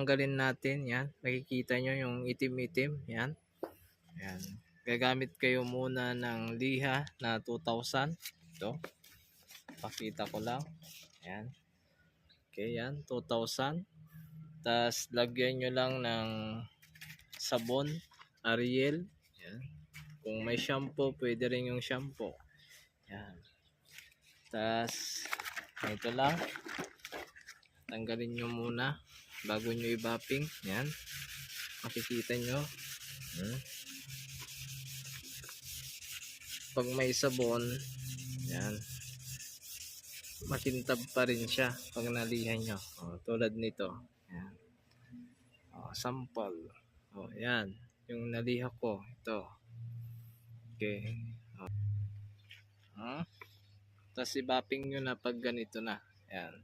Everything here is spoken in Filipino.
tanggalin natin. Yan. Makikita nyo yung itim-itim. Yan. Yan. Gagamit kayo muna ng liha na 2,000. Ito. Pakita ko lang. Yan. Okay, yan. 2,000. Tapos, lagyan nyo lang ng sabon. Ariel. Yan. Kung may shampoo, pwede rin yung shampoo. Yan. Tapos, ito lang. Tanggalin nyo muna bago nyo i-bapping. Yan. Makikita nyo. Pag may sabon, yan, makintab pa rin siya pag nalihan nyo. Tulad nito. Yan. Sample. Yan. Yung naliha ko. Ito. Okay. Tapos i-bapping nyo na pag ganito na. Yan.